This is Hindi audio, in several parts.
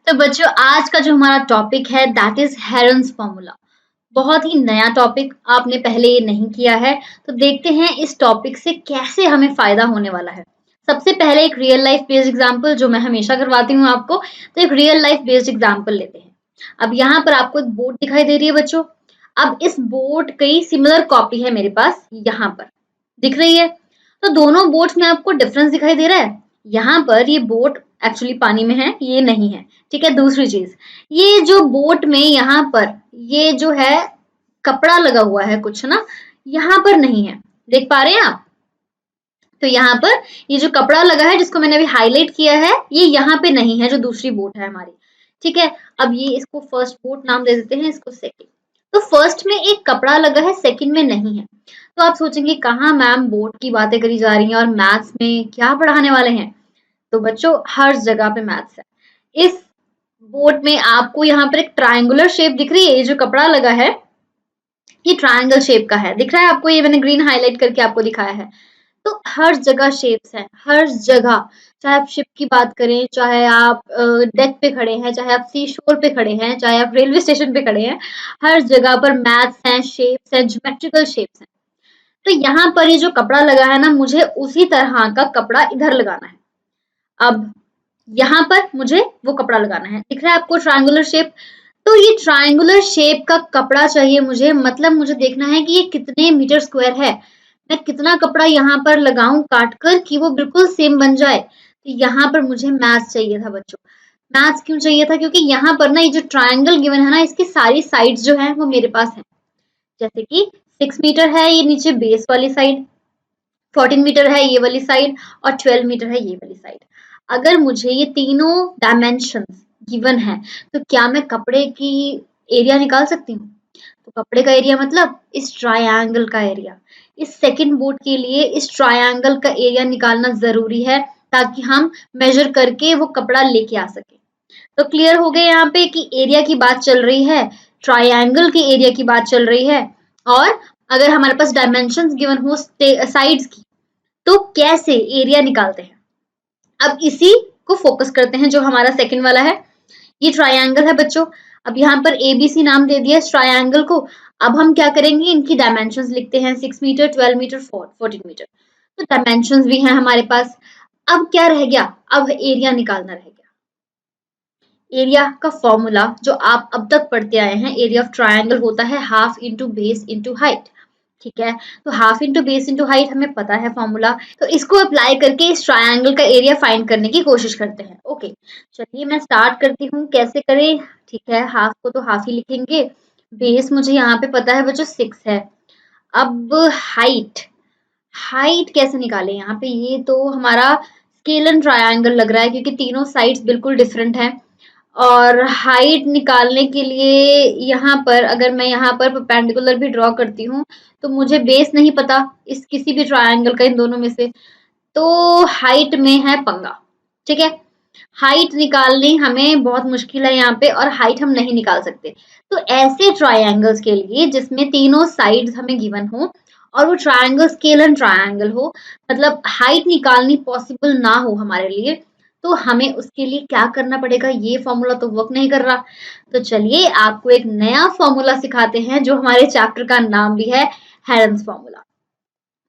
तो बच्चों आज का जो हमारा टॉपिक है दैट इज हेरन्स फॉर्मूला। बहुत ही नया टॉपिक, आपने पहले ये नहीं किया है, तो देखते हैं इस टॉपिक से कैसे हमें फायदा होने वाला है। सबसे पहले एक रियल लाइफ बेस्ड एग्जांपल जो मैं हमेशा करवाती हूँ आपको, तो एक रियल लाइफ बेस्ड एग्जांपल लेते हैं। अब यहाँ पर आपको एक बोर्ड दिखाई दे रही है बच्चों। अब इस बोर्ड की सिमिलर कॉपी है मेरे पास, यहाँ पर दिख रही है। तो दोनों बोट्स में आपको डिफरेंस दिखाई दे रहा है। यहाँ पर ये बोट एक्चुअली पानी में है, ये नहीं है। ठीक है, दूसरी चीज, ये जो बोट में यहाँ पर ये जो है कपड़ा लगा हुआ है कुछ ना, यहाँ पर नहीं है। देख पा रहे हैं आप? तो यहाँ पर ये जो कपड़ा लगा है जिसको मैंने अभी हाईलाइट किया है, ये यहाँ पे नहीं है, जो दूसरी बोट है हमारी। ठीक है, अब ये इसको फर्स्ट बोट नाम दे देते हैं, इसको सेकंड। तो फर्स्ट में एक कपड़ा लगा है, सेकंड में नहीं है। तो आप सोचेंगे कहाँ मैम बोट की बातें करी जा रही हैं और मैथ्स में क्या पढ़ाने वाले हैं। तो बच्चों हर जगह पे मैथ्स है। इस बोट में आपको यहाँ पर एक ट्रायंगुलर शेप दिख रही है, ये जो कपड़ा लगा है ये ट्रायंगल शेप का है, दिख रहा है आपको? ये मैंने ग्रीन हाईलाइट करके आपको दिखाया है। तो हर जगह शेप्स हैं, हर जगह। चाहे आप शिप की बात करें, चाहे आप डेक पे खड़े हैं, चाहे आप सी शोर पे खड़े हैं, चाहे आप रेलवे स्टेशन पे खड़े हैं, हर जगह पर मैथ्स हैं, शेप्स हैं, ज्योमेट्रिकल शेप्स हैं। तो यहाँ पर ये जो कपड़ा लगा है ना, मुझे उसी तरह का कपड़ा इधर लगाना है। अब यहाँ पर मुझे वो कपड़ा लगाना है, दिख रहा है आपको ट्रायंगुलर शेप? तो ये ट्रायंगुलर शेप का कपड़ा चाहिए मुझे, मतलब मुझे देखना है कि ये कितने मीटर स्क्वायर है। मैं कितना कपड़ा यहाँ पर लगाऊं काट कर कि वो बिल्कुल सेम बन जाए। तो यहाँ पर मुझे मैथ्स चाहिए था बच्चों। मैथ्स क्यों चाहिए था? क्योंकि यहाँ पर ना ये जो ट्रायंगल गिवन है ना, इसकी सारी साइड्स जो है वो मेरे पास है। जैसे कि 6 मीटर है ये नीचे बेस वाली साइड, 14 मीटर है ये वाली साइड, और 12 मीटर है ये वाली साइड। अगर मुझे ये तीनों डायमेंशंस गिवन है, तो क्या मैं कपड़े की एरिया निकाल सकती हूँ? तो कपड़े का एरिया मतलब इस ट्रायंगल का एरिया। इस सेकंड बोर्ड के लिए इस ट्रायंगल का एरिया निकालना जरूरी है, ताकि हम मेजर करके वो कपड़ा लेके आ सके। तो क्लियर हो गया यहाँ पे कि एरिया की बात चल रही है, ट्रायंगल के एरिया की बात चल रही है। और अगर हमारे पास डायमेंशंस गिवन हो साइड्स की, तो कैसे एरिया निकालते हैं। अब इसी को फोकस करते हैं, जो हमारा सेकंड वाला है। ये ट्रायंगल है बच्चों। अब यहाँ पर एबीसी नाम दे दिया इस ट्रायंगल को। अब हम क्या करेंगे, इनकी डायमेंशंस लिखते हैं, 6 मीटर, 12 मीटर, 14 मीटर। तो डायमेंशंस भी हैं हमारे पास। अब क्या रह गया? अब एरिया निकालना रह गया। एरिया का फॉर्मूला जो आप अब तक पढ़ते आए हैं, एरिया ऑफ ट्रायंगल होता है half into base into height. ठीक है, तो half into base into height हमें पता है फॉर्मूला। तो इसको अप्लाई करके इस ट्रायंगल का एरिया फाइंड करने की कोशिश करते हैं। ओके, चलिए मैं स्टार्ट करती हूँ, कैसे करें। ठीक है, हाफ को तो हाफ ही लिखेंगे। बेस मुझे यहाँ पे पता है बच्चों 6 है। अब हाइट, हाइट कैसे निकालें? यहाँ पे ये तो हमारा स्केलन ट्रायंगल लग रहा है, क्योंकि तीनों साइड्स बिल्कुल डिफरेंट हैं। और हाइट निकालने के लिए यहाँ पर अगर मैं यहाँ पर परपेंडिकुलर भी ड्रॉ करती हूँ, तो मुझे बेस नहीं पता इस किसी भी ट्रायंगल का इन दोनों में से। तो हाइट में है पंगा। ठीक है, हाइट निकालनी हमें बहुत मुश्किल है यहाँ पे, और हाइट हम नहीं निकाल सकते। तो ऐसे ट्रायंगल्स के लिए जिसमें तीनों साइड्स हमें गिवन हो और वो ट्रायंगल स्केलन ट्रायंगल हो, मतलब हाइट निकालनी पॉसिबल ना हो हमारे लिए, तो हमें उसके लिए क्या करना पड़ेगा? ये फॉर्मूला तो वर्क नहीं कर रहा। तो चलिए आपको एक नया फॉर्मूला सिखाते हैं, जो हमारे चैप्टर का नाम भी है हेरन्स फॉर्मूला।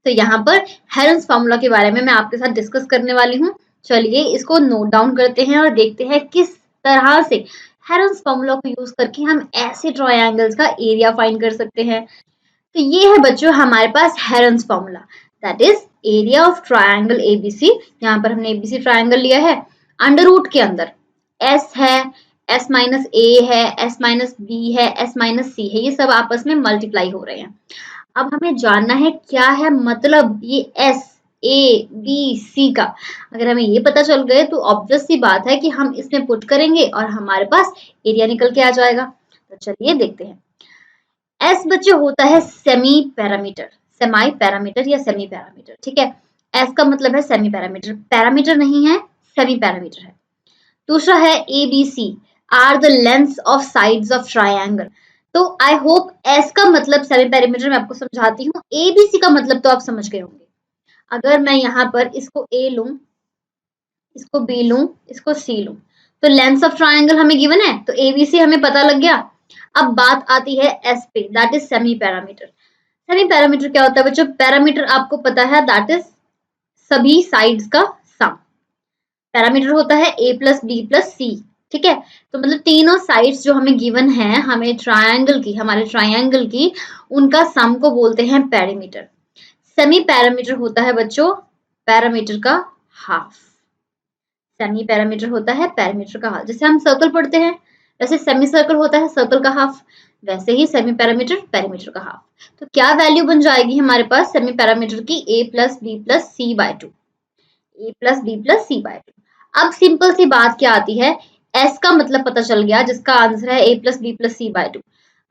तो यहाँ पर हेरन्स फॉर्मूला के बारे में मैं आपके साथ डिस्कस करने वाली हूँ। चलिए इसको नोट डाउन करते हैं और देखते हैं किस तरह से हेरन्स फॉर्मूला को यूज करके हम ऐसे ट्रायंगल्स का एरिया फाइंड कर सकते हैं। तो ये है बच्चों हमारे पास Heron's formula, that is area of triangle ABC. यहाँ पर हमने एबीसी ट्रायंगल लिया है। अंडर रूट के अंदर एस है, एस माइनस ए है, एस माइनस बी है, एस माइनस सी है, ये सब आपस में मल्टीप्लाई हो रहे हैं। अब हमें जानना है क्या है मतलब ये एस ए बी सी का। अगर हमें ये पता चल गए तो ऑब्वियस सी बात है कि हम इसमें पुट करेंगे और हमारे पास एरिया निकल के आ जाएगा। तो चलिए देखते हैं। एस बच्चे होता है सेमी पैरामीटर, सेमी पैरामीटर या सेमी पैरामीटर। ठीक है, एस का मतलब है सेमी पैरामीटर, पैरामीटर नहीं है, सेमी पैरामीटर है। दूसरा है A B C are the lengths of sides of triangle. तो आई होप एस का मतलब सेमी पैरामीटर मैं आपको समझाती हूँ, ए बी सी का मतलब तो आप समझ गए होंगे। अगर मैं यहाँ पर इसको ए लूं, इसको बी लूं, इसको सी लूं, तो लेंथ ऑफ ट्राइंगल हमें गिवन है, तो एबीसी हमें पता लग गया। अब बात आती है एस पे, that is semi parameter. Semi parameter क्या होता है बच्चों? पैरामीटर आपको पता है, दैट इज सभी साइड्स का सम। पैरामीटर होता है a प्लस बी प्लस सी, ठीक है। तो मतलब तीनों साइड्स जो हमें गिवन है, हमें ट्रायंगल की, हमारे ट्रायंगल की, उनका सम को बोलते हैं पैरामीटर। सेमी पैरामीटर होता है बच्चों पैरामीटर का हाफ। सेमी पैरामीटर होता है पैरामीटर का हाफ। जैसे हम सर्कल पढ़ते हैं, वैसे सेमी सर्कल होता है सर्कल का हाफ, वैसे ही सेमी पैरामीटर पैरामीटर का हाफ। तो क्या वैल्यू बन जाएगी हमारे पास सेमी पैरामीटर की? a plus B plus C by 2, a plus B plus C by 2। अब सिंपल सी बात क्या आती है, s का मतलब पता चल गया, जिसका आंसर है a plus B plus C by 2।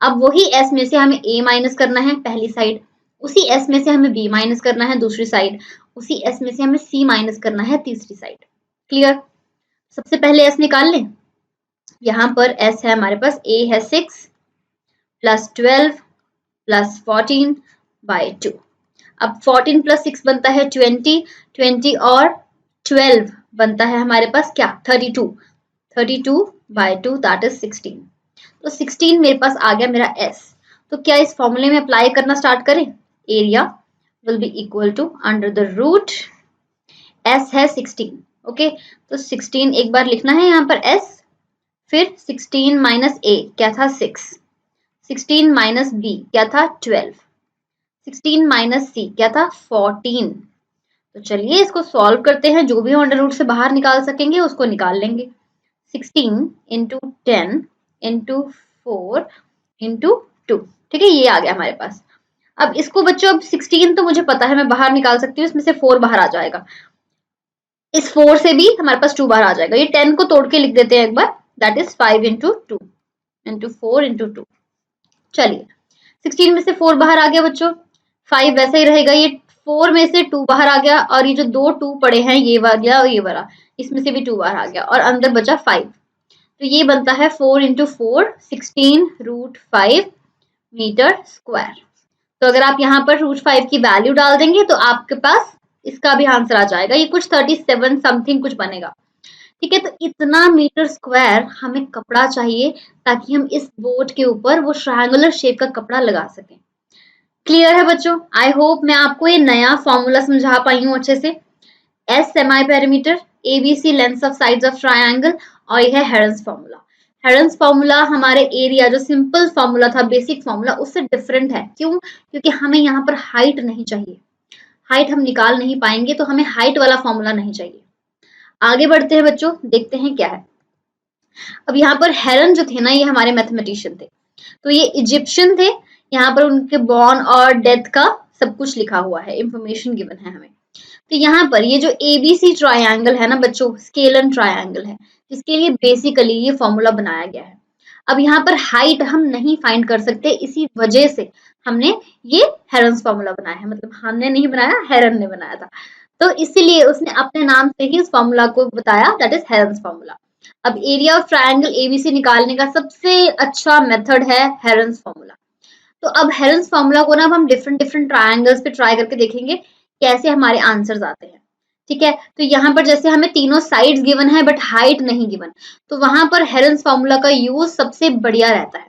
अब वही s में से हमें a माइनस करना है पहली साइड, उसी s में से हमें b माइनस करना है दूसरी साइड, उसी s में से हमें c माइनस करना है तीसरी साइड। क्लियर? सबसे पहले s निकाल लें। यहाँ पर s है हमारे पास, a है 6 प्लस 12 प्लस 14 बाय 2। अब 14 प्लस 6 बनता है 20, 20 और 12 बनता है हमारे पास क्या? 32, 32 बाय 2 दैट इज 16। तो 16 मेरे पास आ गया मेरा s। तो क्या इस फॉर्मूले में अप्लाई करना स्टार्ट करें? Area will be equal to under the root, s है 16, ओके। तो 16 एक बार लिखना है यहाँ पर s, फिर 16 माइनस a क्या था? 6, 16 माइनस b क्या था? 12, 16 माइनस c क्या था? 14। तो चलिए इसको सॉल्व करते हैं, जो भी हम अंडर रूट से बाहर निकाल सकेंगे उसको निकाल लेंगे। 16 इंटू 10 इंटू 4 इंटू 2, ठीक है, ये आ गया हमारे पास। अब इसको बच्चों, अब 16 तो मुझे पता है मैं बाहर निकाल सकती हूँ, इसमें से 4 बाहर आ जाएगा, इस 4 से भी हमारे पास 2 बाहर आ जाएगा। ये 10 को तोड़ के लिख देते हैं एक बार, that is 5 into 2 into 4 into 2। चलिए 16 में से 4 बाहर आ गया बच्चों, 5 वैसे ही रहेगा, ये 4 में से 2 बाहर आ गया, और ये जो दो 2 पड़े हैं, ये वाला और ये वाला, इसमें से भी 2 बाहर आ गया, और अंदर बचा 5। तो ये बनता है 4 इंटू 4 16 रूट 5 मीटर स्क्वायर। तो अगर आप यहाँ पर रूट 5 की वैल्यू डाल देंगे तो आपके पास इसका भी आंसर आ जाएगा, ये कुछ 37 समथिंग कुछ बनेगा, ठीक है। तो इतना मीटर स्क्वायर हमें कपड़ा चाहिए ताकि हम इस बोर्ड के ऊपर वो ट्रायंगुलर शेप का कपड़ा लगा सकें। क्लियर है बच्चों? आई होप मैं आपको ये नया फॉर्मूला समझा पाई हूँ अच्छे से। S semi parameter, ABC length of sides of triangle, और यह है हेरन्स फॉर्मूला। हेरन्स फॉर्मूला हमारे एरिया जो सिंपल फॉर्मूला था, बेसिक फॉर्मूला, उससे डिफरेंट है। क्यों? क्योंकि हमें यहाँ पर हाइट नहीं चाहिए, हाइट हम निकाल नहीं पाएंगे, तो हमें हाइट वाला फॉर्मूला नहीं चाहिए। आगे बढ़ते हैं बच्चों, देखते हैं क्या है। अब यहाँ पर हेरन जो थे ना, ये हमारे मैथमेटिशियन थे, तो ये इजिप्शियन थे। यहाँ पर उनके बॉर्न और डेथ का सब कुछ लिखा हुआ है, इंफॉर्मेशन गिवन है हमें। तो यहाँ पर ये जो एबीसी ट्रायंगल है ना बच्चों, स्केलन ट्रायंगल है, जिसके लिए बेसिकली ये फॉर्मूला बनाया गया है। अब यहाँ पर हाइट हम नहीं फाइंड कर सकते, इसी वजह से हमने ये हेरन्स फॉर्मूला बनाया है, मतलब हमने नहीं बनाया, हेरन ने बनाया था, तो इसीलिए उसने अपने नाम से ही इस फॉर्मूला को बताया, दैट इज हेरन्स फॉर्मूला। अब एरिया ऑफ ट्रायंगल एबीसी निकालने का सबसे अच्छा मेथड है हेरन्स फॉर्मूला। तो अब हेरन्स फॉर्मूला को ना अब हम डिफरेंट डिफरेंट ट्रायंगल्स पे ट्राई करके देखेंगे कैसे हमारे आंसर्स आते हैं, ठीक है। तो यहाँ पर जैसे हमें तीनों साइड्स गिवन है बट हाइट नहीं गिवन, तो वहां पर हेरन्स फॉर्मूला का यूज सबसे बढ़िया रहता है।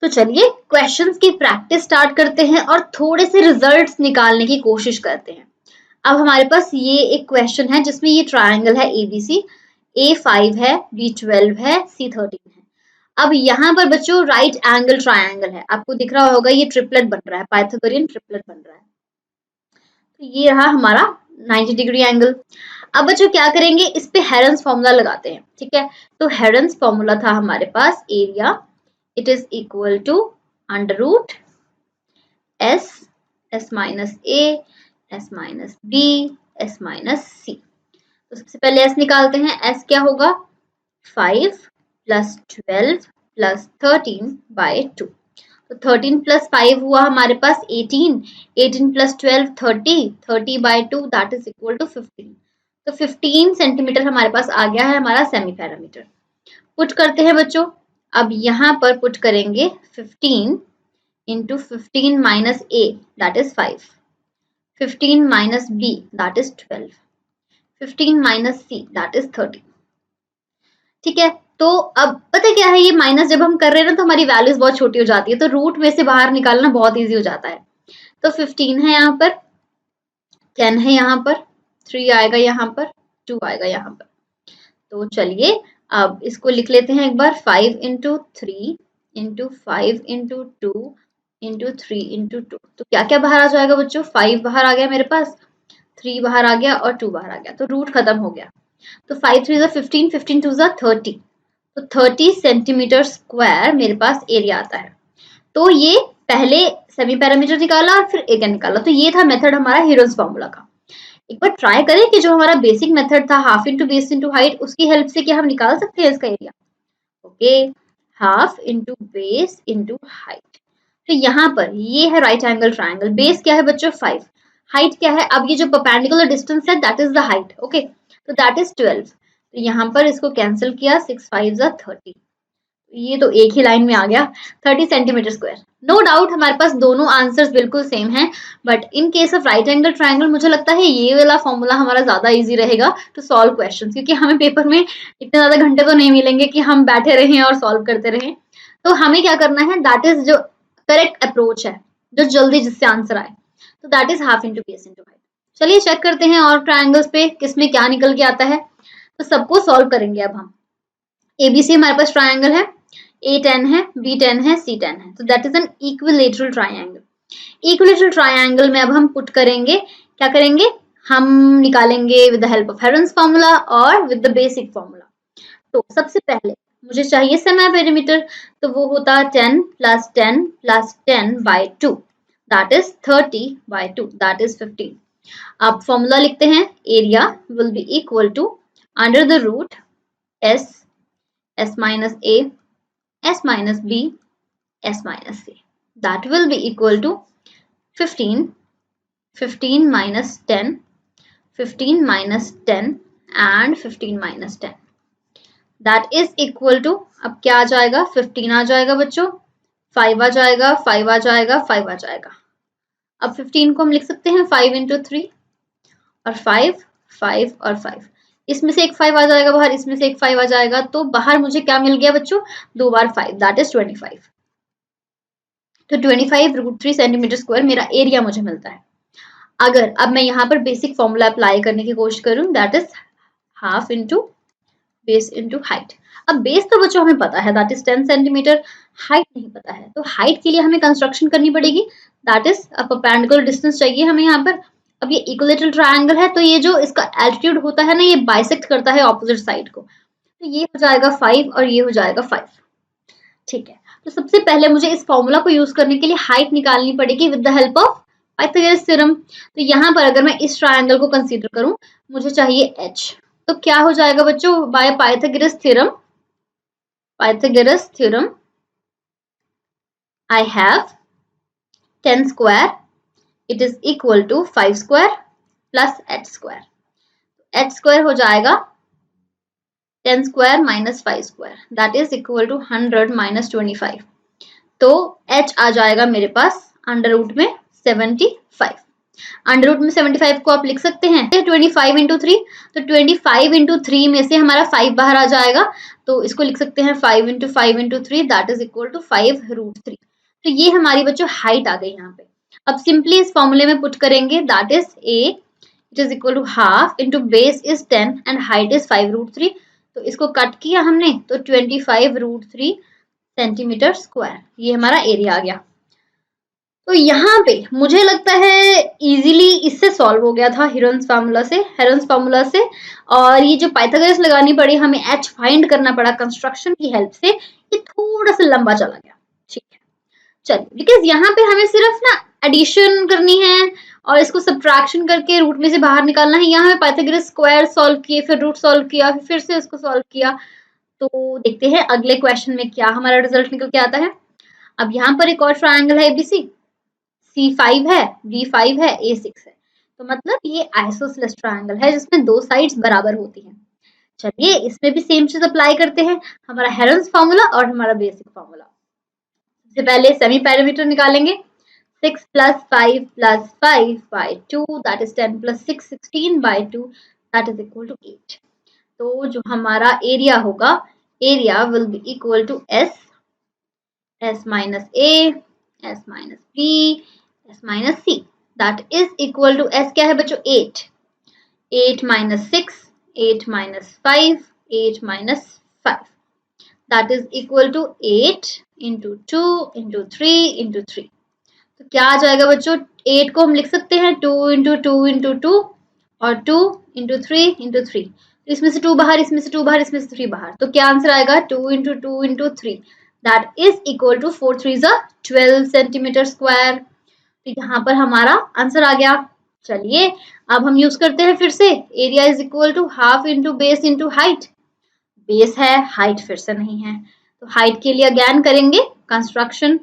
तो चलिए क्वेश्चंस की प्रैक्टिस स्टार्ट करते हैं और थोड़े से रिजल्ट्स निकालने की कोशिश करते हैं। अब हमारे पास ये एक क्वेश्चन है जिसमें ये ट्रायंगल है एबीसी, A5 है, B12 है, C13 है। अब यहाँ पर बच्चों राइट एंगल ट्रायंगल है, आपको दिख रहा होगा ये ट्रिपलेट बन रहा है, पाइथागोरियन ट्रिपलेट बन रहा है। तो ये रहा हमारा 90 डिग्री एंगल। अब बच्चों क्या करेंगे, इस पे हेरन्स फॉर्मूला लगाते हैं, ठीक है। तो हेरन्स फॉर्मूला था हमारे पास area, it is equal to under root S, S minus A, S minus B, S minus C. तो सबसे पहले एस निकालते हैं, एस क्या होगा? 5 प्लस 12 प्लस 13 बाय 2। तो 13 प्लस 5 हुआ हमारे पास 18, 18 plus 12 30, 30 by 2 that is equal to 15। तो 15 सेंटीमीटर हमारे पास आ गया है हमारा सेमी पैरामीटर। पुट करते हैं बच्चों, अब यहाँ पर पुट करेंगे 15 into 15 minus A that is 5, 15 minus B that is 12, 15 minus C that is 30। ठीक है। तो अब पता क्या है, ये माइनस जब हम कर रहे हैं ना तो हमारी वैल्यूज बहुत छोटी हो जाती है, तो रूट में से बाहर निकालना बहुत ईजी हो जाता है। तो 15 है यहाँ पर, 10 है यहाँ पर, 3 आएगा यहाँ पर, 2 आएगा यहाँ पर। तो चलिए अब इसको लिख लेते हैं एक बार, 5 into 3 into 5 into 2 into 3 into 2। तो क्या क्या बाहर आ जाएगा बच्चों, 5 बाहर आ गया मेरे पास, 3 बाहर आ गया और 2 बाहर आ गया, तो रूट खत्म हो गया। तो 5 3 15, 15 2 30, तो 30 सेंटीमीटर स्क्वायर मेरे पास एरिया आता है। तो ये पहले सेमी पैरामीटर निकाला और फिर एरिया निकाला, तो ये था मेथड हमारा हीरोज फॉर्मूला का। एक बार ट्राई करें कि जो हमारा बेसिक मेथड था half into base into height, उसकी हेल्प से क्या हम निकाल सकते हैं इसका area. Okay, half into base into height. तो यहाँ पर ये है राइट एंगल ट्राइंगल, बेस क्या है बच्चों 5, हाइट क्या है, अब ये जो परपेंडिकुलर डिस्टेंस है that is the height. Okay, तो दैट इज 12। तो यहाँ पर इसको कैंसिल किया, 6 5 30, ये तो एक ही लाइन में आ गया, 30 सेंटीमीटर स्क्वायर। नो डाउट हमारे पास दोनों आंसर्स बिल्कुल सेम हैं, but in case of right angle triangle मुझे लगता है ये वाला फॉर्मूला हमारा ज्यादा इजी रहेगा टू सॉल्व क्वेश्चंस, क्योंकि हमें पेपर में इतने ज्यादा घंटे तो नहीं मिलेंगे कि हम बैठे रहें और सॉल्व करते रहें। तो हमें क्या करना है, दैट इज जो करेक्ट अप्रोच है, जो जल्दी जिससे आंसर आए, तो that is half into base into height. चलिए चेक करते हैं और ट्राइंगल्स पे किसमें क्या निकल के आता है। तो सबको सॉल्व करेंगे अब हम। एबीसी हमारे पास ट्राइंगल है, A10 है, B10 है, C10 है, तो that is an equilateral triangle. Equilateral triangle में अब हम पुट करेंगे, क्या करेंगे, हम निकालेंगे with the help of herons formula और विद द बेसिक फार्मूला। तो सबसे पहले मुझे चाहिए सेमी पेरीमीटर, तो वो होता है 10 plus 10 plus 10 by 2, that is 30 by 2, that is 15। अब फॉर्मूला लिखते हैं, area will be equal to under the root S minus A, S minus B, S minus C. That will be equal to 15, 15 minus 10, 15 minus 10 and 15 minus 10. That is equal to, अब क्या आ जाएगा, 15 आ जाएगा बच्चों, 5 आ जाएगा, 5 आ जाएगा, 5 आ जाएगा। अब 15 को हम लिख सकते हैं 5 इंटू 3 और 5, 5 और 5, इसमें से एक 5 आ जाएगा बाहर, इसमें से एक 5 आ जाएगा, तो बाहर मुझे क्या मिल गया बच्चों, 2 बार 5, दैट इज 25। तो 25 रूट 3 सेंटीमीटर स्क्वायर मेरा एरिया मुझे मिलता है। अगर अब मैं यहाँ पर बेसिक फॉर्मूला अप्लाई करने की कोशिश करूँ, that is half into base into height. अब बेस तो बच्चों हमें पता है दैट इज 10 सेंटीमीटर, हाइट नहीं पता है, तो हाइट के लिए हमें कंस्ट्रक्शन करनी पड़ेगी, दैट इज परपेंडिकुलर डिस्टेंस चाहिए हमें यहाँ पर। अब ये इक्विलेटरल ट्रायंगल है, तो ये जो इसका एल्टीट्यूड होता है ना, ये बाइसेक्ट करता है ऑपोजिट साइड को, तो ये हो जाएगा 5 और ये हो जाएगा 5। ठीक है, तो सबसे पहले मुझे इस फॉर्मूला को यूज करने के लिए हाइट निकालनी पड़ेगी with the help of Pythagoras theorem. तो यहाँ पर अगर मैं इस ट्रायंगल को कंसीडर करूं, मुझे चाहिए h, तो क्या हो जाएगा बच्चों, by Pythagoras theorem, I have 10 square, it is equal to 5 square plus h square। h square हो जाएगा 10 square minus 5 square, that is equal to 100 minus 25। तो h आ जाएगा मेरे पास अंडर रूट में 75। अंडर रूट में 75 को आप लिख सकते हैं 25 इंटू 3, तो 25 इंटू 3 में से हमारा 5 बाहर आ जाएगा, तो इसको लिख सकते हैं 5 into 5 into 3, that is equal to 5 root 3। तो ये हमारी बच्चों हाइट आ गई यहाँ पे। अब सिंपली इस फॉर्मूले में पुट करेंगे, that is a, it is equal to half into base is 10 and height is 5 root 3। तो इसको कट किया हमने, तो 25 रूट 3 सेंटीमीटर स्क्वायर, ये हमारा एरिया आ गया। तो यहाँ पे मुझे लगता है इजीली इससे सॉल्व हो गया था हेरन्स फार्मूला से, और ये जो पाइथागोरस लगानी पड़ी, हमें h फाइंड करना पड़ा कंस्ट्रक्शन की हेल्प से, ये थोड़ा सा लंबा चला गया। ठीक है, चलिए, बिकॉज यहाँ पे हमें सिर्फ ना एडिशन करनी है और इसको सब्ट्रैक्शन करके रूट में से बाहर निकालना है। यहाँ हमें पाइथागोरस स्क्वायर सॉल्व किए, फिर रूट सॉल्व किया, फिर से इसको सॉल्व किया। तो देखते हैं अगले क्वेश्चन में क्या हमारा रिजल्ट निकल के आता है। अब यहाँ पर एक और ट्रायंगल है एबीसी, C5 है, B5 है, A6 है, तो मतलब ये आइसोसेलेस ट्रायंगल है जिसमें दो साइड्स बराबर होती हैं। चलिए इसमें भी सेम चीज अप्लाई करते हैं, हमारा हेरन्स फार्मूला और हमारा बेसिक फार्मूला। सबसे पहले सेमी पैरामीटर निकालेंगे, 6 plus 5 plus 5 by 2, that is 10 plus 6, 16 by 2, that is equal to 8। तो जो हमारा एरिया होगा, area will be equal to S minus A, S minus B, S minus C. That is equal to S क्या है बच्चों? 8. 8 minus 6, 8 minus 5, 8 minus 5. That is equal to 8 into 2 into 3 into 3. तो क्या आ जाएगा बच्चों? 8 को हम लिख सकते हैं 2 into 2 into 2 और 2 into 3 into 3. तो इसमें से 2 बाहर, इसमें से 2 बाहर, इसमें से 3 बाहर. तो क्या आंसर आएगा? 2 into 2 into 3. That is equal to 4 3 12 centimetre square. तो यहाँ पर हमारा आंसर आ गया. चलिए अब हम यूज करते हैं फिर से. Area is equal to half into base into height. Base है, हाइट फिर से नहीं है, तो हाइट के लिए अगेन करेंगे construction.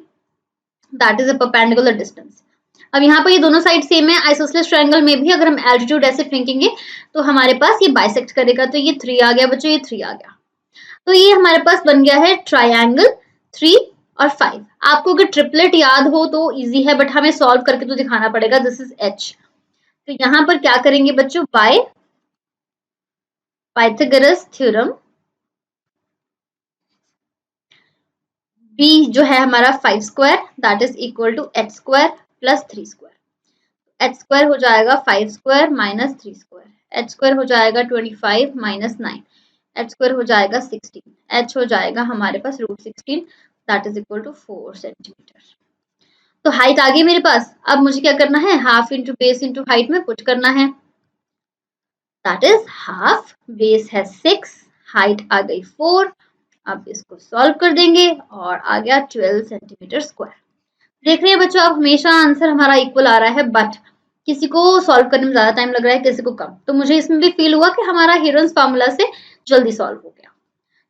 That is a perpendicular distance. अब यहाँ पर ये दोनों साइड सेम है. आइसोसेलेस ट्रायंगल में भी अगर हम एल्टीट्यूड ऐसे फेंकेंगे तो हमारे पास ये बाइसेक्ट करेगा. तो ये 3 आ गया बच्चों, ये 3 आ गया. तो ये हमारे पास बन गया है ट्रायंगल 3 और 5. आपको अगर ट्रिपलेट याद हो तो इजी है, बट हमें सॉल्व करके तो दिखाना पड़ेगा. This is H. तो यहाँ पर क्या करेंगे बच्चों? बाय पाइथागोरस थ्योरम, B जो है हमारा 5 square that is equal to H square plus 3 square. H square हो जाएगा 5 square minus 3 square. H square हो जाएगा 25 माइनस 9. H स्क्वायर हो जाएगा 16. H हो जाएगा हमारे पास √16 that is equal to 4 centimetre. तो हाइट आ गई मेरे पास. अब मुझे क्या करना है? Half into base into height में पुट करना है. दैट इज हाफ, बेस है 6, हाइट आ गई 4. अब इसको सॉल्व कर देंगे और आ गया 12 सेंटीमीटर स्क्वायर. देख रहे हैं बच्चों, अब हमेशा आंसर हमारा इक्वल आ रहा है, बट किसी को सॉल्व करने में ज्यादा टाइम लग रहा है, किसी को कम. तो मुझे इसमें भी फील हुआ कि हमारा हेरोन्स फार्मूला से जल्दी सॉल्व हो गया.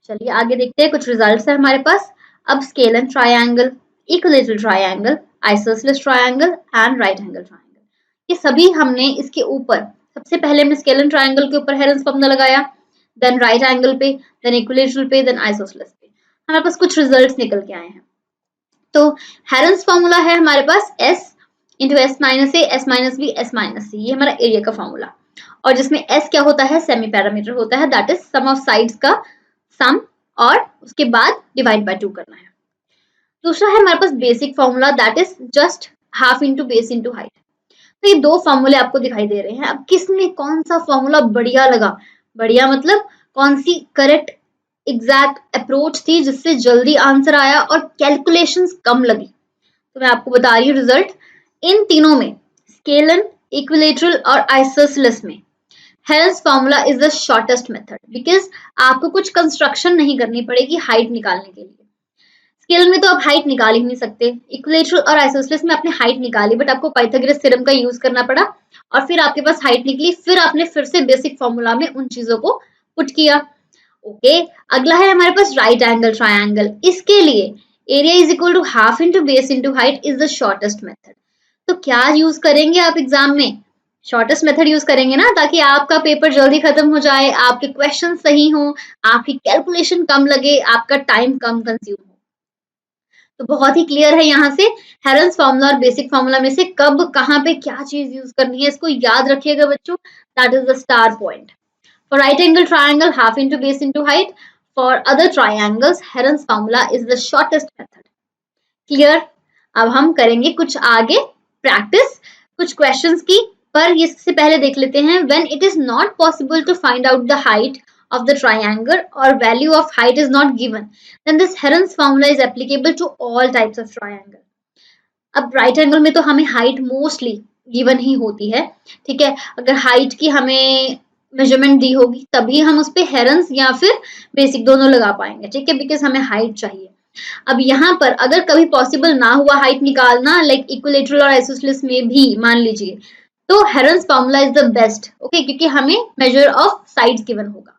चलिए आगे देखते हैं. कुछ रिजल्ट्स है हमारे पास. अब scale and triangle, equilateral triangle, isosceles triangle and right angle triangle, ये सभी हमने इसके ऊपर, सबसे पहले हमने स्केल एंड ट्रायंगल के ऊपर हेरोन्स फार्मूला लगाया, देन राइट एंगल पे, देन इक्विलेटरल पे, देन आइसोसेलेस पे. हमारे पास कुछ रिजल्ट्स निकल के आए हैं. तो हेरोन्स फार्मूला है हमारे पास S into S minus A, S minus B, S minus C. ये हमारा एरिया का फॉर्मूला. और जिसमें S क्या होता है? सेमी पैरामीटर होता है. That is sum of sides का सम, और उसके बाद डिवाइड बाय 2 करना है. दूसरा है हमारे पास basic formula, that is just half into base into height. तो ये 2 फॉर्मूले आपको दिखाई दे रहे हैं. अब किसमें कौन सा फॉर्मूला बढ़िया लगा? बढ़िया मतलब कौन सी करेक्ट एग्जैक्ट अप्रोच थी जिससे जल्दी आंसर आया और कैलकुलेशंस कम लगी. तो मैं आपको बता रही हूँ रिजल्ट. इन तीनों में, स्केलन, इक्विलेटरल और आइसोसेलेस में, Heron's formula is the shortest method, because आपको कुछ कंस्ट्रक्शन नहीं करनी पड़ेगी हाइट निकालने के लिए. स्केल में तो आप हाइट निकाल ही नहीं सकते. इक्विलेटरल और आइसोसेलेस में आपने हाइट निकाली, बट आपको पाइथागोरस थ्योरम का यूज करना पड़ा और फिर आपके पास हाइट निकली. फिर आपने फिर से बेसिक फॉर्मूला में उन चीजों को पुट किया. ओके, अगला है हमारे पास राइट एंगल ट्रायंगल. इसके लिए area is equal to half into base into height is the shortest method. तो क्या यूज करेंगे आप एग्जाम में? शॉर्टेस्ट मेथड यूज करेंगे ना, ताकि आपका पेपर जल्दी खत्म हो जाए, आपके क्वेश्चन सही हो, आपकी कैलकुलेशन कम लगे, आपका टाइम कम कंज्यूम हो. तो बहुत ही क्लियर है यहाँ से हेरोन्स फार्मूला और बेसिक फार्मूला में से कब कहाँ पे क्या चीज यूज करनी है, इसको याद रखिएगा बच्चों. That is the star point. For right angle triangle, half into base into height. For other triangles, Heron's formula is the shortest method. Clear? अब हम करेंगे कुछ आगे प्रैक्टिस कुछ क्वेश्चंस की, पर इससे पहले देख लेते हैं. When it is not possible to find out the height of the triangle or value of height is not given, then this Heron's formula is applicable to all types of triangle. अब राइट एंगल में तो हमें हाइट मोस्टली गिवन ही होती है, ठीक है. अगर हाइट की हमें मेजरमेंट दी होगी तभी हम उस पे हेरोन्स या फिर बेसिक दोनों लगा पाएंगे, ठीक है, बिकॉज हमें हाइट चाहिए. अब यहाँ पर अगर कभी पॉसिबल ना हुआ हाइट निकालना, लाइक इक्विलेटरल और आइसोसेलेस में भी मान लीजिए, तो Heron's formula is the best. Okay, क्योंकि हमें मेजर ऑफ साइड्स गिवन होगा.